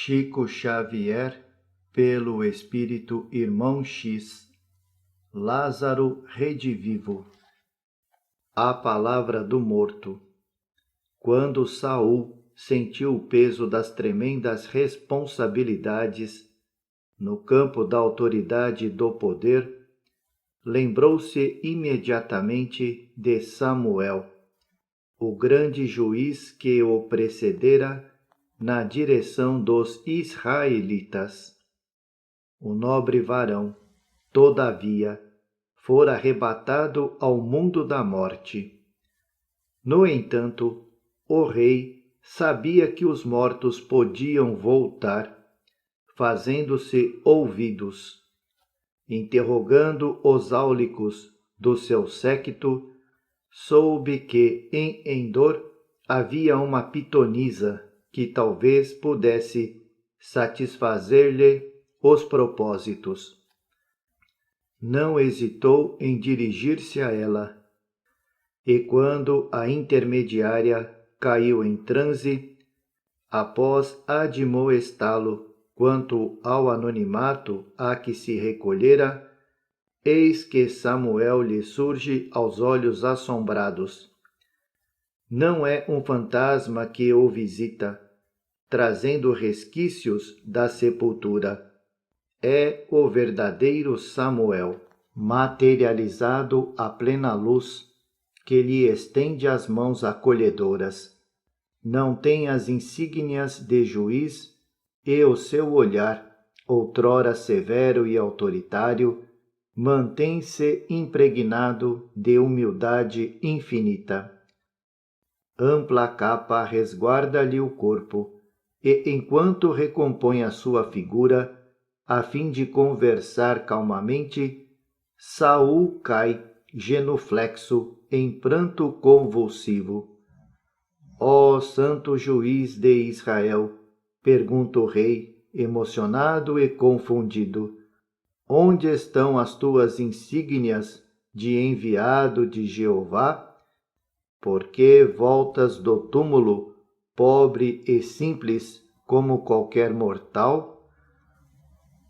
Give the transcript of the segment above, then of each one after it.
Chico Xavier, pelo Espírito Irmão X. Lázaro redivivo. A palavra do morto. Quando Saul sentiu o peso das tremendas responsabilidades no campo da autoridade e do poder, lembrou-se imediatamente de Samuel, o grande juiz que o precedera na direção dos israelitas. O nobre varão, todavia, fora arrebatado ao mundo da morte. No entanto, o rei sabia que os mortos podiam voltar, fazendo-se ouvidos. Interrogando os áulicos do seu séquito, soube que em Endor havia uma pitonisa que talvez pudesse satisfazer-lhe os propósitos. Não hesitou em dirigir-se a ela, e quando a intermediária caiu em transe, após admoestá-lo quanto ao anonimato a que se recolhera, eis que Samuel lhe surge aos olhos assombrados. Não é um fantasma que o visita, trazendo resquícios da sepultura. É o verdadeiro Samuel, materializado à plena luz, que lhe estende as mãos acolhedoras. Não tem as insígnias de juiz e o seu olhar, outrora severo e autoritário, mantém-se impregnado de humildade infinita. Ampla capa resguarda-lhe o corpo, e enquanto recompõe a sua figura, a fim de conversar calmamente, Saul cai, genuflexo, em pranto convulsivo. Ó santo juiz de Israel, pergunta o rei, emocionado e confundido, onde estão as tuas insígnias de enviado de Jeová? Por que voltas do túmulo, pobre e simples como qualquer mortal?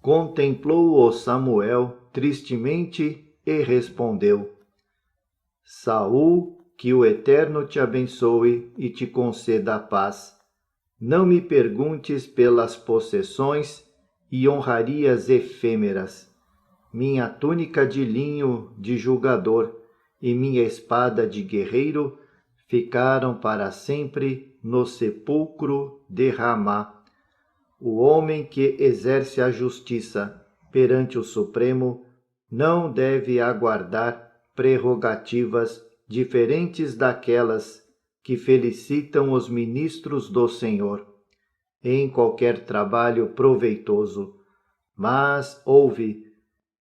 Contemplou-o Samuel tristemente e respondeu: Saul, que o Eterno te abençoe e te conceda a paz. Não me perguntes pelas possessões e honrarias efêmeras. Minha túnica de linho de julgador e minha espada de guerreiro ficaram para sempre no sepulcro de Ramá. O homem que exerce a justiça perante o Supremo não deve aguardar prerrogativas diferentes daquelas que felicitam os ministros do Senhor em qualquer trabalho proveitoso, mas ouve,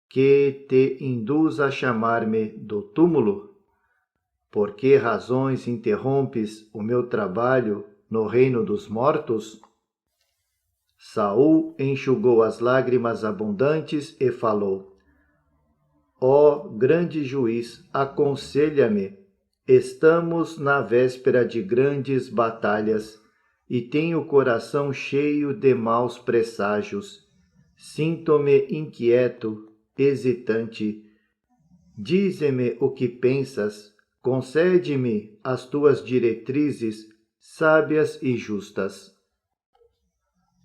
que te induz a chamar-me do túmulo? Por que razões interrompes o meu trabalho no reino dos mortos? Saul enxugou as lágrimas abundantes e falou: Ó grande juiz, aconselha-me. Estamos na véspera de grandes batalhas e tenho o coração cheio de maus presságios. Sinto-me inquieto, hesitante. Dize-me o que pensas, concede-me as tuas diretrizes sábias e justas.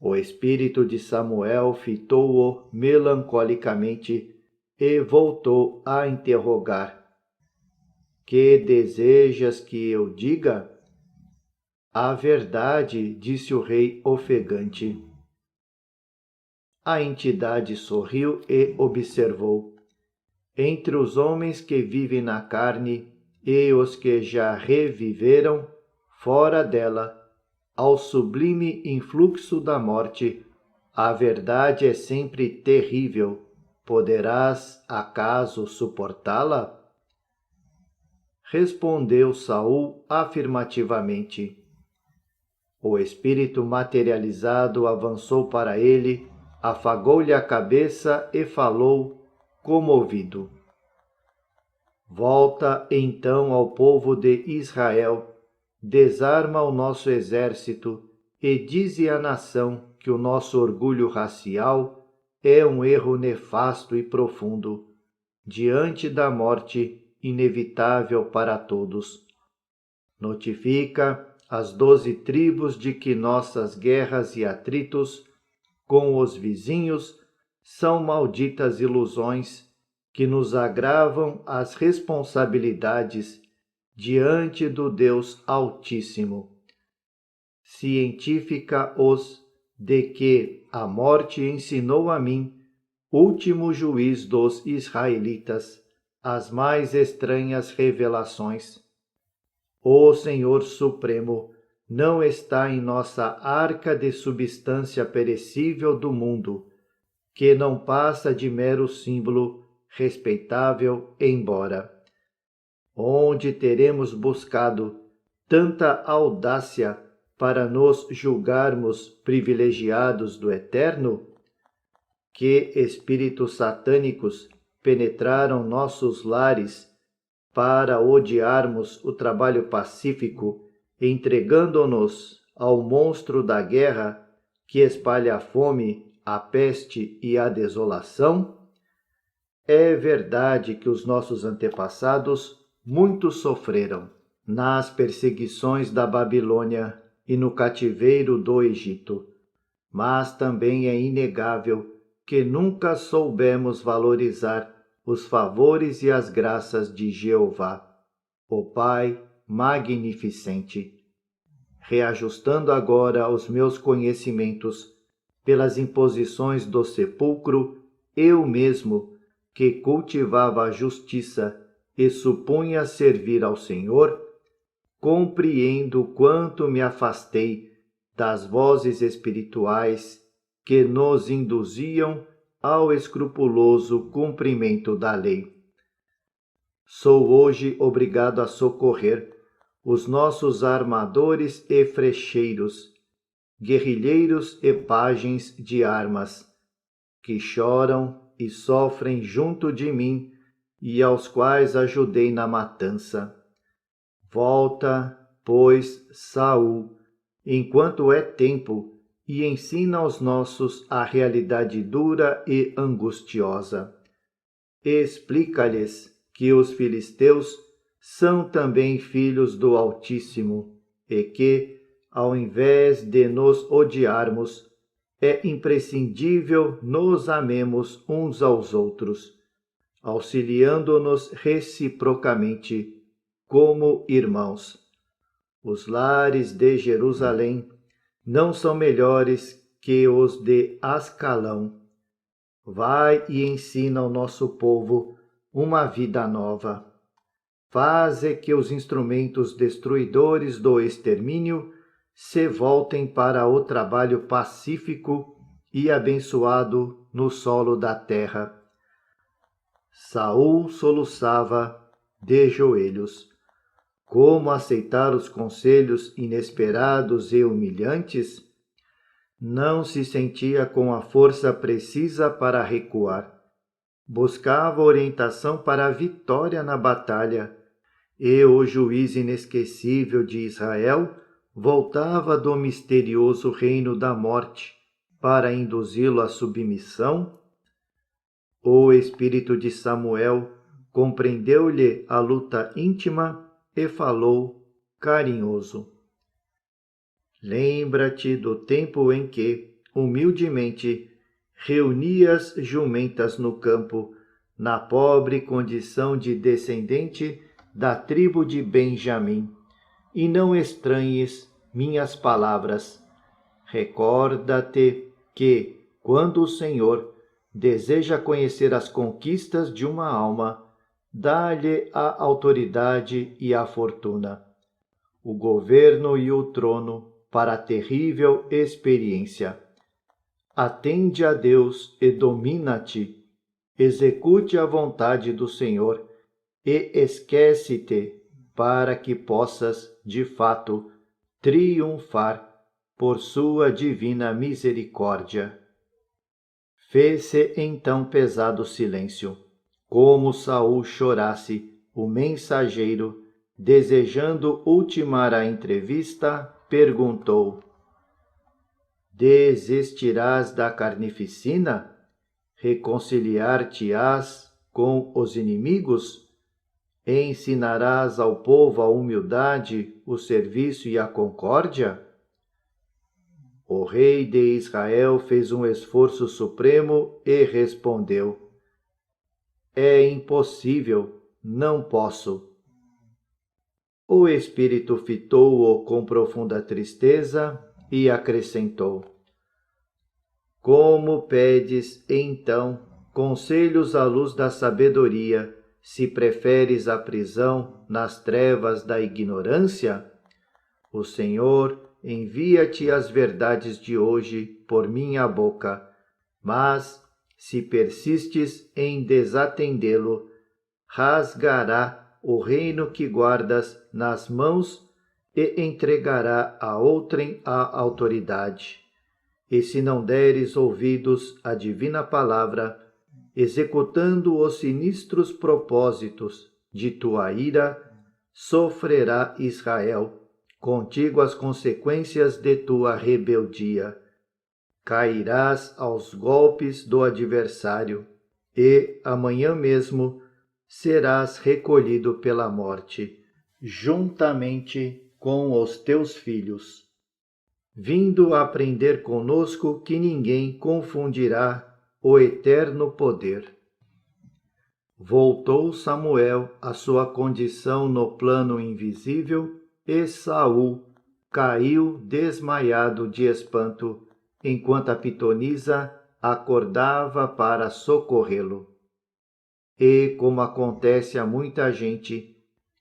O espírito de Samuel fitou-o melancolicamente e voltou a interrogar: Que desejas que eu diga? A verdade, disse o rei ofegante. A entidade sorriu e observou: Entre os homens que vivem na carne e os que já reviveram, fora dela, ao sublime influxo da morte, a verdade é sempre terrível. Poderás, acaso, suportá-la? Respondeu Saul afirmativamente. O espírito materializado avançou para ele, afagou-lhe a cabeça e falou, comovido: Volta então ao povo de Israel, desarma o nosso exército e dize à nação que o nosso orgulho racial é um erro nefasto e profundo, diante da morte inevitável para todos. Notifica as 12 tribos de que nossas guerras e atritos com os vizinhos são malditas ilusões que nos agravam as responsabilidades diante do Deus Altíssimo. Cientifica-os de que a morte ensinou a mim, último juiz dos israelitas, as mais estranhas revelações. O Senhor Supremo não está em nossa arca de substância perecível do mundo, que não passa de mero símbolo respeitável embora. Onde teremos buscado tanta audácia para nos julgarmos privilegiados do Eterno? Que espíritos satânicos penetraram nossos lares para odiarmos o trabalho pacífico, entregando-nos ao monstro da guerra que espalha a fome, a peste e a desolação? É verdade que os nossos antepassados muito sofreram nas perseguições da Babilônia e no cativeiro do Egito, mas também é inegável que nunca soubemos valorizar os favores e as graças de Jeová, o Pai magnificente. Reajustando agora os meus conhecimentos pelas imposições do sepulcro, eu mesmo, que cultivava a justiça e supunha servir ao Senhor, compreendo quanto me afastei das vozes espirituais que nos induziam ao escrupuloso cumprimento da lei. Sou hoje obrigado a socorrer os nossos armadores e frecheiros, guerrilheiros e pajens de armas, que choram e sofrem junto de mim e aos quais ajudei na matança. Volta, pois, Saul, enquanto é tempo, e ensina aos nossos a realidade dura e angustiosa. Explica-lhes que os filisteus são também filhos do Altíssimo e que, ao invés de nos odiarmos, é imprescindível nos amemos uns aos outros, auxiliando-nos reciprocamente como irmãos. Os lares de Jerusalém não são melhores que os de Ascalão. Vai e ensina ao nosso povo uma vida nova. Faze que os instrumentos destruidores do extermínio se voltem para o trabalho pacífico e abençoado no solo da terra. Saul soluçava de joelhos. Como aceitar os conselhos inesperados e humilhantes? Não se sentia com a força precisa para recuar. Buscava orientação para a vitória na batalha, e o juiz inesquecível de Israel voltava do misterioso reino da morte para induzi-lo à submissão. O espírito de Samuel compreendeu-lhe a luta íntima e falou carinhoso. Lembra-te do tempo em que, humildemente, reunias jumentas no campo, na pobre condição de descendente da tribo de Benjamim, e não estranhes minhas palavras. Recorda-te que, quando o Senhor deseja conhecer as conquistas de uma alma, dá-lhe a autoridade e a fortuna, o governo e o trono para a terrível experiência. Atende a Deus e domina-te, execute a vontade do Senhor e esquece-te para que possas, de fato, triunfar por sua divina misericórdia. Fez-se então pesado silêncio, como Saul chorasse, o mensageiro, desejando ultimar a entrevista, perguntou: Desistirás da carnificina? Reconciliar-te-ás com os inimigos? Ensinarás ao povo a humildade, o serviço e a concórdia? O rei de Israel fez um esforço supremo e respondeu: é impossível, não posso. O espírito fitou-o com profunda tristeza e acrescentou: como pedes, então, conselhos à luz da sabedoria, se preferes a prisão nas trevas da ignorância? O Senhor envia-te as verdades de hoje por minha boca, mas, se persistes em desatendê-lo, rasgará o reino que guardas nas mãos e entregará a outrem a autoridade. E se não deres ouvidos à divina palavra, executando os sinistros propósitos de tua ira, sofrerá Israel contigo as consequências de tua rebeldia. Cairás aos golpes do adversário e, amanhã mesmo, serás recolhido pela morte, juntamente com os teus filhos. Vindo aprender conosco que ninguém confundirá o eterno poder. Voltou Samuel à sua condição no plano invisível e Saul caiu desmaiado de espanto, enquanto a pitonisa acordava para socorrê-lo. E, como acontece a muita gente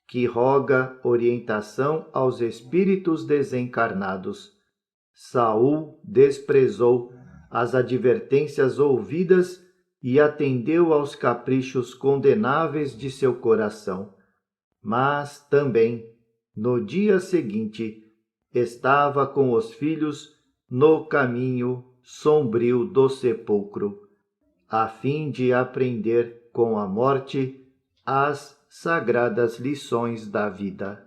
que roga orientação aos espíritos desencarnados, Saul desprezou as advertências ouvidas e atendeu aos caprichos condenáveis de seu coração. Mas também, no dia seguinte, estava com os filhos no caminho sombrio do sepulcro, a fim de aprender com a morte as sagradas lições da vida.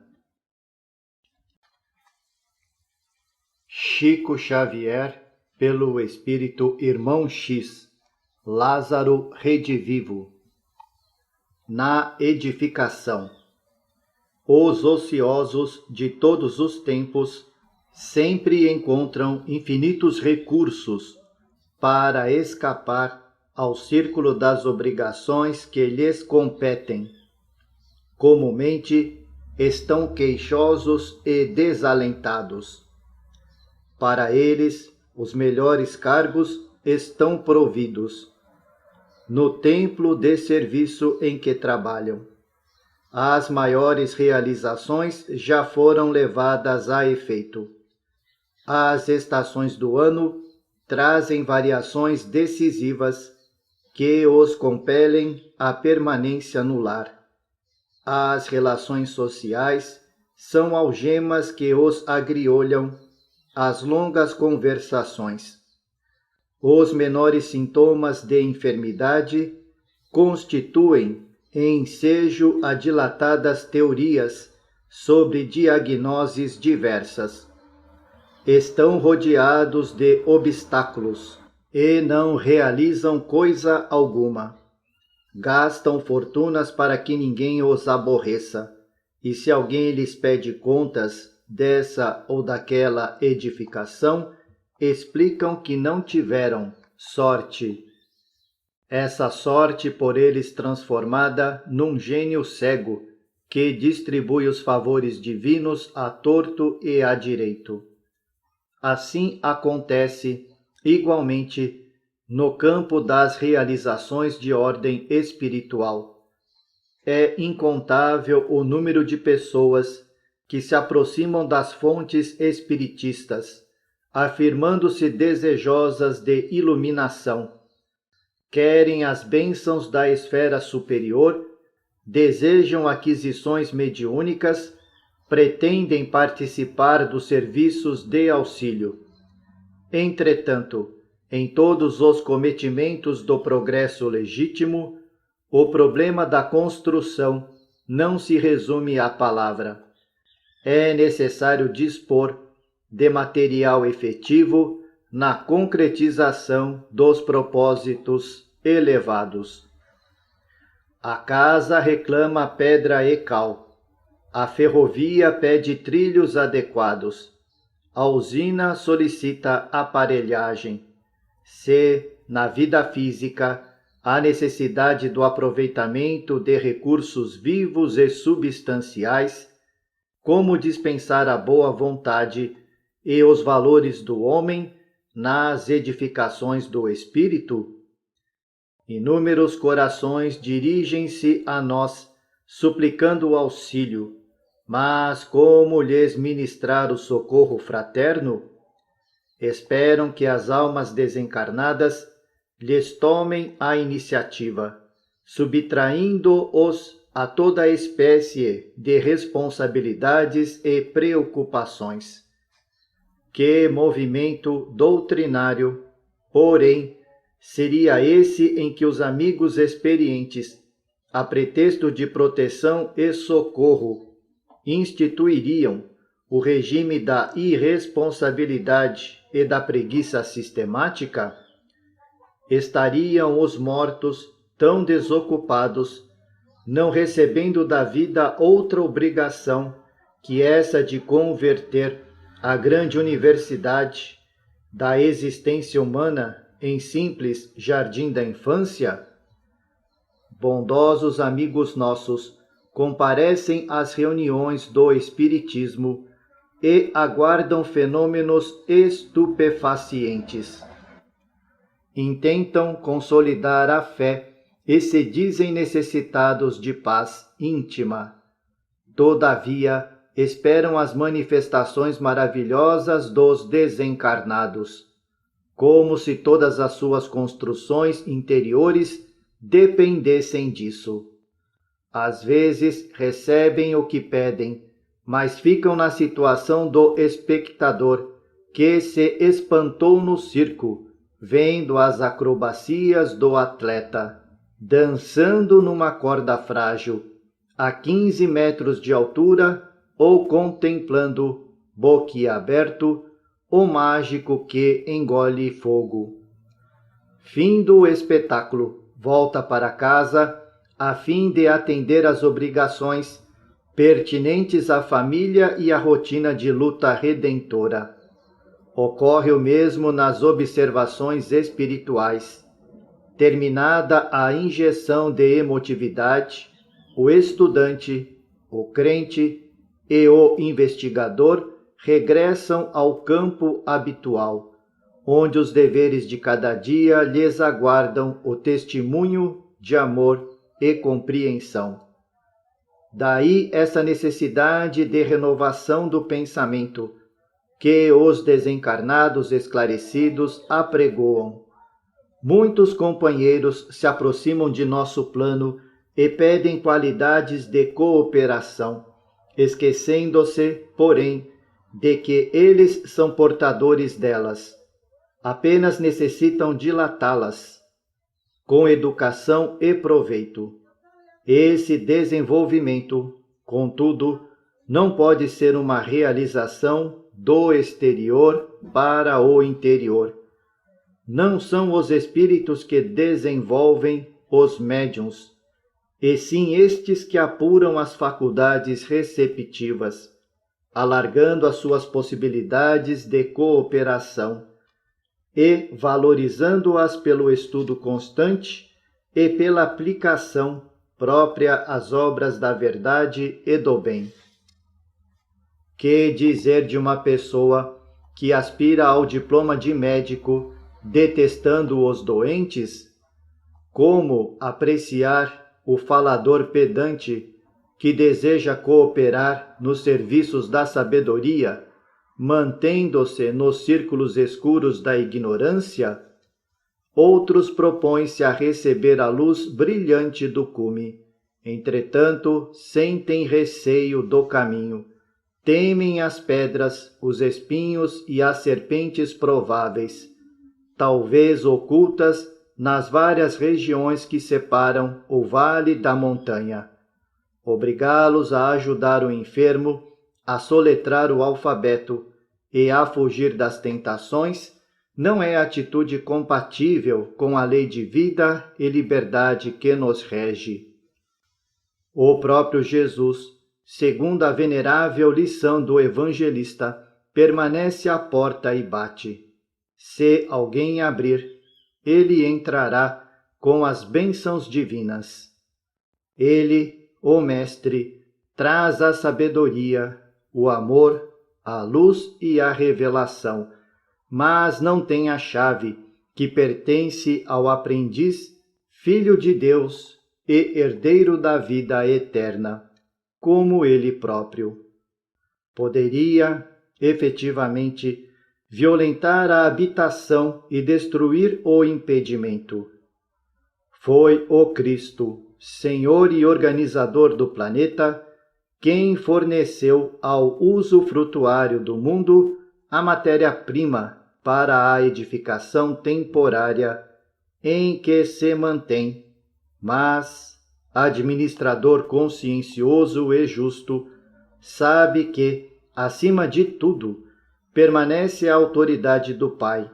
Chico Xavier, pelo Espírito Irmão X, Lázaro redivivo. Na edificação. Os ociosos de todos os tempos sempre encontram infinitos recursos para escapar ao círculo das obrigações que lhes competem. Comumente estão queixosos e desalentados. Para eles, os melhores cargos estão providos no templo de serviço em que trabalham. As maiores realizações já foram levadas a efeito. As estações do ano trazem variações decisivas que os compelem à permanência no lar. As relações sociais são algemas que os agriolham às longas conversações. Os menores sintomas de enfermidade constituem ensejo a dilatadas teorias sobre diagnoses diversas. Estão rodeados de obstáculos e não realizam coisa alguma. Gastam fortunas para que ninguém os aborreça, e se alguém lhes pede contas dessa ou daquela edificação, explicam que não tiveram sorte. Essa sorte por eles transformada num gênio cego, que distribui os favores divinos a torto e a direito. Assim acontece, igualmente, no campo das realizações de ordem espiritual. É incontável o número de pessoas que se aproximam das fontes espiritistas, afirmando-se desejosas de iluminação. Querem as bênçãos da esfera superior, desejam aquisições mediúnicas, pretendem participar dos serviços de auxílio. Entretanto, em todos os cometimentos do progresso legítimo, o problema da construção não se resume à palavra. É necessário dispor de material efetivo na concretização dos propósitos elevados. A casa reclama pedra e cal, a ferrovia pede trilhos adequados, a usina solicita aparelhagem. Se, na vida física, há necessidade do aproveitamento de recursos vivos e substanciais, como dispensar a boa vontade e os valores do homem nas edificações do espírito? Inúmeros corações dirigem-se a nós, suplicando o auxílio, mas como lhes ministrar o socorro fraterno? Esperam que as almas desencarnadas lhes tomem a iniciativa, subtraindo-os a toda espécie de responsabilidades e preocupações. Que movimento doutrinário, porém, seria esse em que os amigos experientes, a pretexto de proteção e socorro, instituiriam o regime da irresponsabilidade e da preguiça sistemática? Estariam os mortos tão desocupados, não recebendo da vida outra obrigação que essa de converter a grande universidade da existência humana em simples jardim da infância? Bondosos amigos nossos, comparecem às reuniões do Espiritismo e aguardam fenômenos estupefacientes. Intentam consolidar a fé e se dizem necessitados de paz íntima. Todavia, esperam as manifestações maravilhosas dos desencarnados, como se todas as suas construções interiores dependessem disso. Às vezes recebem o que pedem, mas ficam na situação do espectador que se espantou no circo, vendo as acrobacias do atleta, dançando numa corda frágil, a 15 metros de altura, ou contemplando, boquiaberto, o mágico que engole fogo. Fim do espetáculo, volta para casa, a fim de atender às obrigações pertinentes à família e à rotina de luta redentora. Ocorre o mesmo nas observações espirituais. Terminada a injeção de emotividade, o estudante, o crente e o investigador regressam ao campo habitual, onde os deveres de cada dia lhes aguardam o testemunho de amor e compreensão. Daí essa necessidade de renovação do pensamento, que os desencarnados esclarecidos apregoam. Muitos companheiros se aproximam de nosso plano e pedem qualidades de cooperação, esquecendo-se, porém, de que eles são portadores delas. Apenas necessitam dilatá-las, com educação e proveito. Esse desenvolvimento, contudo, não pode ser uma realização do exterior para o interior. Não são os espíritos que desenvolvem os médiuns, e sim estes que apuram as faculdades receptivas, alargando as suas possibilidades de cooperação e valorizando-as pelo estudo constante e pela aplicação própria às obras da verdade e do bem. Que dizer de uma pessoa que aspira ao diploma de médico, detestando os doentes? Como apreciar o falador pedante que deseja cooperar nos serviços da sabedoria, mantendo-se nos círculos escuros da ignorância? Outros propõem-se a receber a luz brilhante do cume. Entretanto, sentem receio do caminho. Temem as pedras, os espinhos e as serpentes prováveis, talvez ocultas nas várias regiões que separam o vale da montanha. Obrigá-los a ajudar o enfermo a soletrar o alfabeto e a fugir das tentações não é atitude compatível com a lei de vida e liberdade que nos rege. O próprio Jesus, segundo a venerável lição do evangelista, permanece à porta e bate. Se alguém abrir, ele entrará com as bênçãos divinas. Ele, o Mestre, traz a sabedoria, o amor, a luz e a revelação, mas não tem a chave que pertence ao aprendiz, filho de Deus e herdeiro da vida eterna, como ele próprio. Poderia, efetivamente, violentar a habitação e destruir o impedimento. Foi o Cristo, Senhor e organizador do planeta, quem forneceu ao usufrutuário do mundo a matéria-prima para a edificação temporária em que se mantém, mas, administrador consciencioso e justo, sabe que, acima de tudo, permanece a autoridade do Pai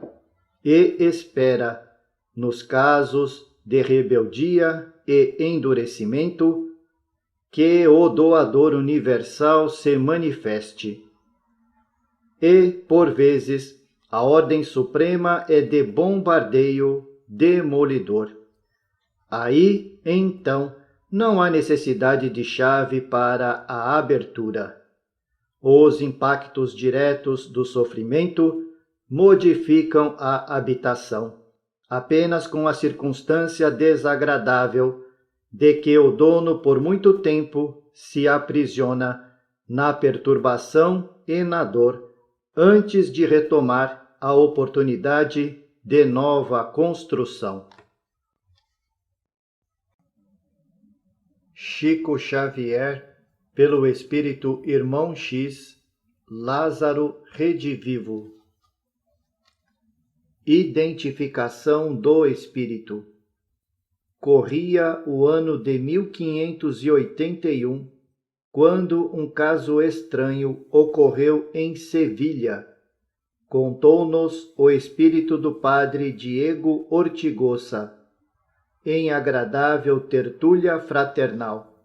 e espera, nos casos de rebeldia e endurecimento, que o doador universal se manifeste. E, por vezes, a ordem suprema é de bombardeio demolidor. Aí, então, não há necessidade de chave para a abertura. Os impactos diretos do sofrimento modificam a habitação, apenas com a circunstância desagradável de que o dono por muito tempo se aprisiona na perturbação e na dor, antes de retomar a oportunidade de nova construção. Chico Xavier, pelo Espírito Irmão X, Lázaro Redivivo. Identificação do Espírito. Corria o ano de 1581, quando um caso estranho ocorreu em Sevilha. Contou-nos o espírito do padre Diego Ortigosa, em agradável tertúlia fraternal.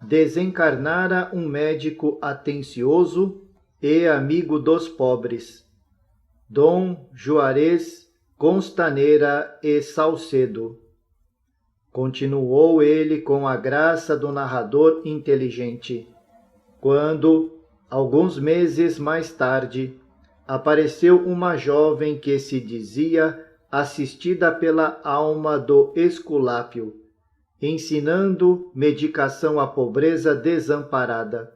Desencarnara um médico atencioso e amigo dos pobres, Dom Juarez Constaneira e Salcedo. Continuou ele com a graça do narrador inteligente, quando, alguns meses mais tarde, apareceu uma jovem que se dizia assistida pela alma do Esculápio, ensinando medicação à pobreza desamparada.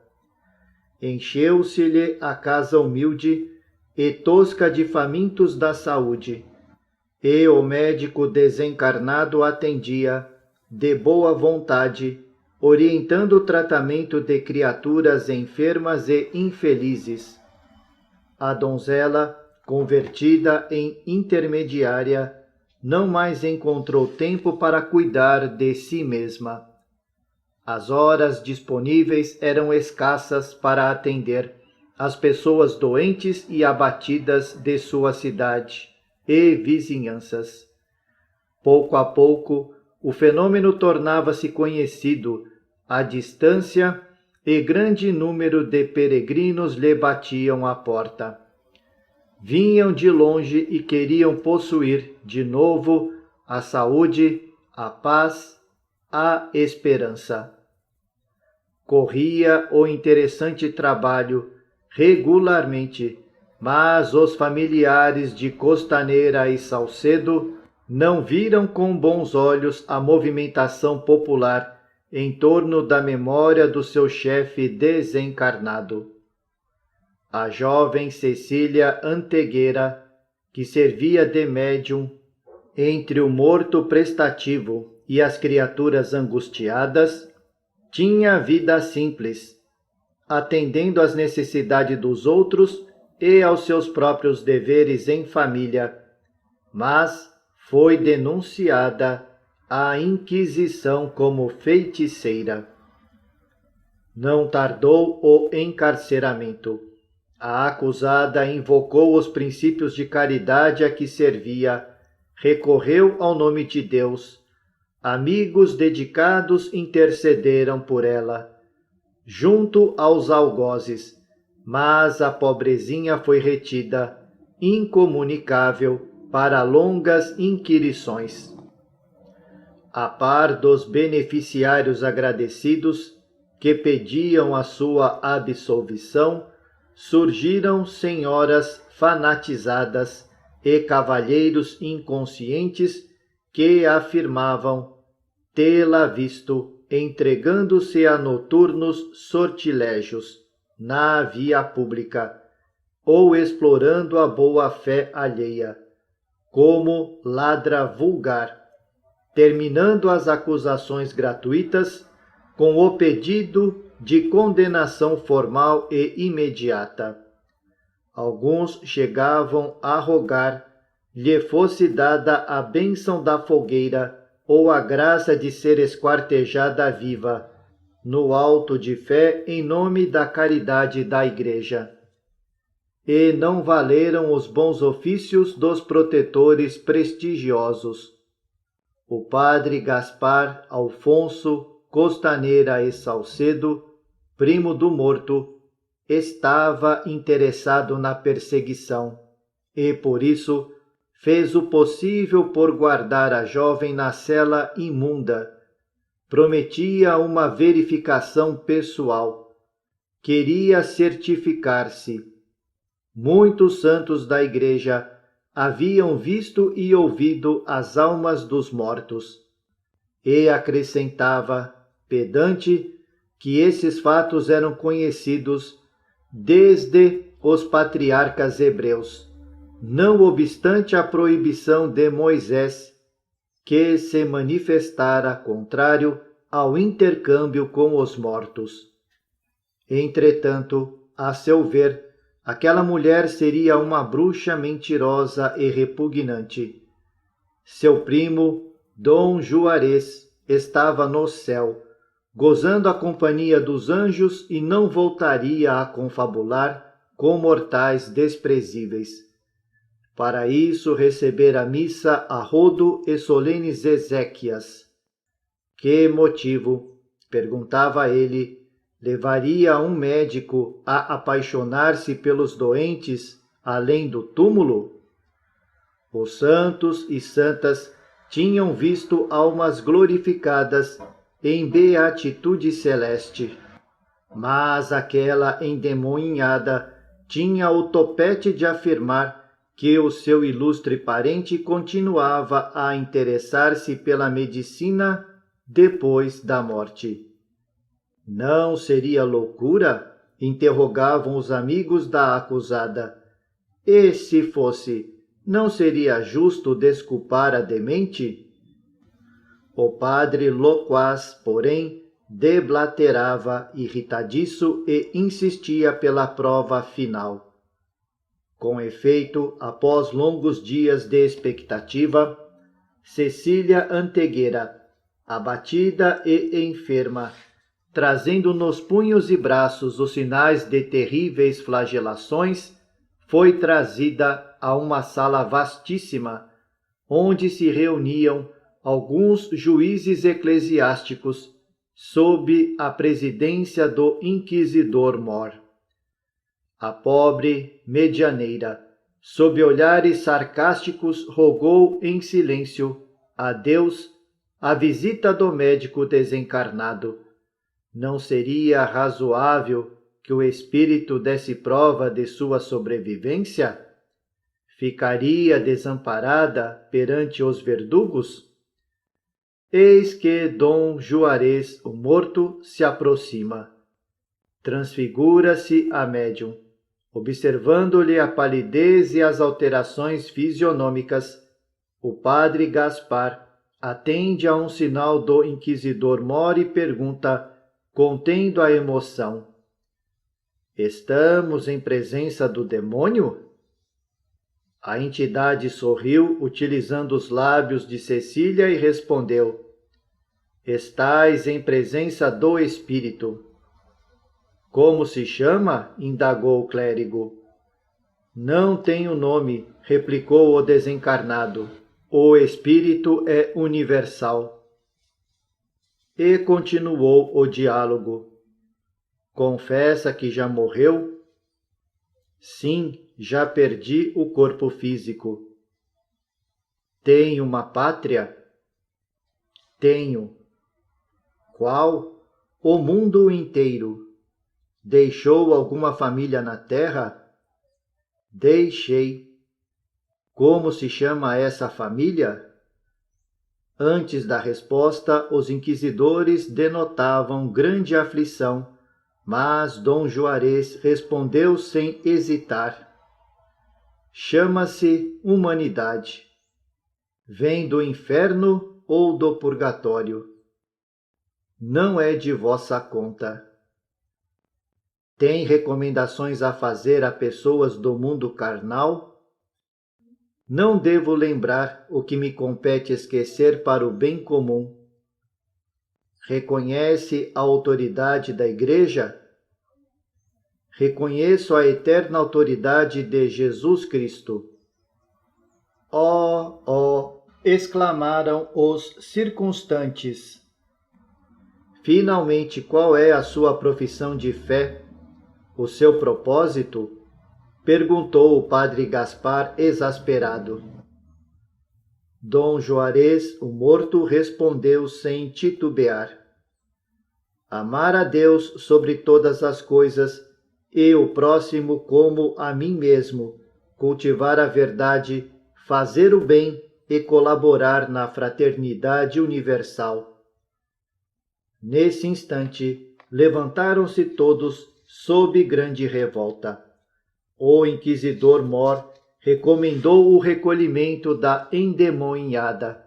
Encheu-se-lhe a casa humilde e tosca de famintos da saúde, e o médico desencarnado atendia, de boa vontade, orientando o tratamento de criaturas enfermas e infelizes. A donzela, convertida em intermediária, não mais encontrou tempo para cuidar de si mesma. As horas disponíveis eram escassas para atender as pessoas doentes e abatidas de sua cidade e vizinhanças. Pouco a pouco, o fenômeno tornava-se conhecido à distância e grande número de peregrinos lhe batiam à porta. Vinham de longe e queriam possuir de novo a saúde, a paz, a esperança. Corria o interessante trabalho regularmente, mas os familiares de Costaneira e Salcedo não viram com bons olhos a movimentação popular em torno da memória do seu chefe desencarnado. A jovem Cecília Antegueira, que servia de médium entre o morto prestativo e as criaturas angustiadas, tinha vida simples, atendendo às necessidades dos outros e aos seus próprios deveres em família, mas foi denunciada à Inquisição como feiticeira. Não tardou o encarceramento. A acusada invocou os princípios de caridade a que servia, recorreu ao nome de Deus. Amigos dedicados intercederam por ela, junto aos algozes, mas a pobrezinha foi retida, incomunicável, para longas inquirições. A par dos beneficiários agradecidos, que pediam a sua absolvição, surgiram senhoras fanatizadas e cavalheiros inconscientes que afirmavam tê-la visto entregando-se a noturnos sortilégios na via pública ou explorando a boa-fé alheia, como ladra vulgar, terminando as acusações gratuitas com o pedido de condenação formal e imediata. Alguns chegavam a rogar lhe fosse dada a bênção da fogueira ou a graça de ser esquartejada viva, no alto de fé em nome da caridade da Igreja. E não valeram os bons ofícios dos protetores prestigiosos. O padre Gaspar Alfonso Costaneira e Salcedo, primo do morto, estava interessado na perseguição e, por isso, fez o possível por guardar a jovem na cela imunda. Prometia uma verificação pessoal. Queria certificar-se. Muitos santos da Igreja haviam visto e ouvido as almas dos mortos. E acrescentava, pedante, que esses fatos eram conhecidos desde os patriarcas hebreus, não obstante a proibição de Moisés, que se manifestara contrário ao intercâmbio com os mortos. Entretanto, a seu ver, aquela mulher seria uma bruxa mentirosa e repugnante. Seu primo, Dom Juarez, estava no céu, gozando a companhia dos anjos e não voltaria a confabular com mortais desprezíveis. Para isso recebera a missa a rodo e solenes exéquias. Que motivo, perguntava ele, levaria um médico a apaixonar-se pelos doentes além do túmulo? Os santos e santas tinham visto almas glorificadas em beatitude celeste, mas aquela endemoninhada tinha o topete de afirmar que o seu ilustre parente continuava a interessar-se pela medicina depois da morte. Não seria loucura? Interrogavam os amigos da acusada. E se fosse, não seria justo desculpar a demente? O padre loquaz, porém, deblaterava irritadiço e insistia pela prova final. Com efeito, após longos dias de expectativa, Cecília Anteguera, abatida e enferma, trazendo nos punhos e braços os sinais de terríveis flagelações, foi trazida a uma sala vastíssima, onde se reuniam alguns juízes eclesiásticos, sob a presidência do inquisidor-mor. A pobre medianeira, sob olhares sarcásticos, rogou em silêncio a Deus a visita do médico desencarnado. Não seria razoável que o espírito desse prova de sua sobrevivência? Ficaria desamparada perante os verdugos? Eis que Dom Juarez, o morto, se aproxima. Transfigura-se a médium. Observando-lhe a palidez e as alterações fisionômicas, o padre Gaspar atende a um sinal do inquisidor-mor e pergunta, contendo a emoção: estamos em presença do demônio? A entidade sorriu, utilizando os lábios de Cecília, e respondeu: estais em presença do espírito. Como se chama? Indagou o clérigo. Não tenho nome, replicou o desencarnado. O espírito é universal. E continuou o diálogo. Confessa que já morreu? Sim, já perdi o corpo físico. Tem uma pátria? Tenho. Qual? O mundo inteiro. Deixou alguma família na terra? Deixei. Como se chama essa família? Antes da resposta, os inquisidores denotavam grande aflição, mas Dom Juarez respondeu sem hesitar. Chama-se humanidade. Vem do inferno ou do purgatório? Não é de vossa conta. Tem recomendações a fazer a pessoas do mundo carnal? Não devo lembrar o que me compete esquecer para o bem comum. Reconhece a autoridade da Igreja? Reconheço a eterna autoridade de Jesus Cristo. Oh, oh! Exclamaram os circunstantes. Finalmente, qual é a sua profissão de fé? O seu propósito? Perguntou o padre Gaspar exasperado. Dom Juarez, o morto, respondeu sem titubear. Amar a Deus sobre todas as coisas e o próximo como a mim mesmo, cultivar a verdade, fazer o bem e colaborar na fraternidade universal. Nesse instante, levantaram-se todos sob grande revolta. O inquisidor Mor recomendou o recolhimento da endemoninhada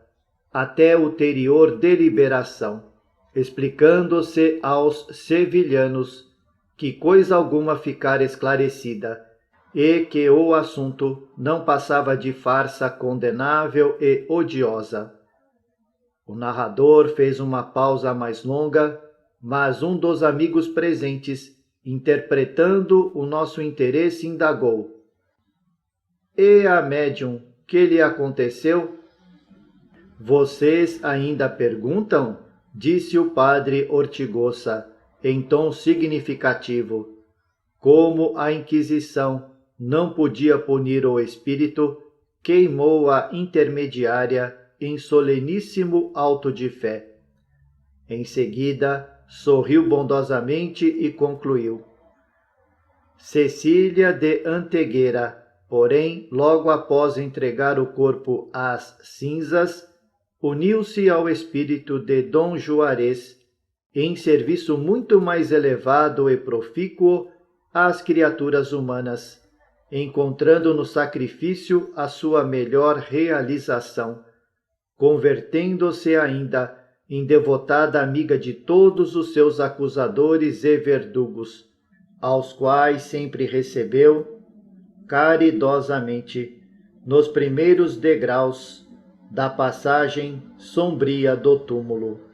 até ulterior deliberação, explicando-se aos sevilhanos que coisa alguma ficara esclarecida e que o assunto não passava de farsa condenável e odiosa. O narrador fez uma pausa mais longa, mas um dos amigos presentes, interpretando o nosso interesse, indagou. E a médium, que lhe aconteceu? Vocês ainda perguntam? Disse o padre Ortigosa, em tom significativo. Como a Inquisição não podia punir o espírito, queimou a intermediária em soleníssimo auto de fé. Em seguida, sorriu bondosamente e concluiu. Cecília de Antequera, porém, logo após entregar o corpo às cinzas, uniu-se ao espírito de Dom Juarez, em serviço muito mais elevado e profícuo às criaturas humanas, encontrando no sacrifício a sua melhor realização, convertendo-se ainda em devotada amiga de todos os seus acusadores e verdugos, aos quais sempre recebeu, caridosamente, nos primeiros degraus da passagem sombria do túmulo.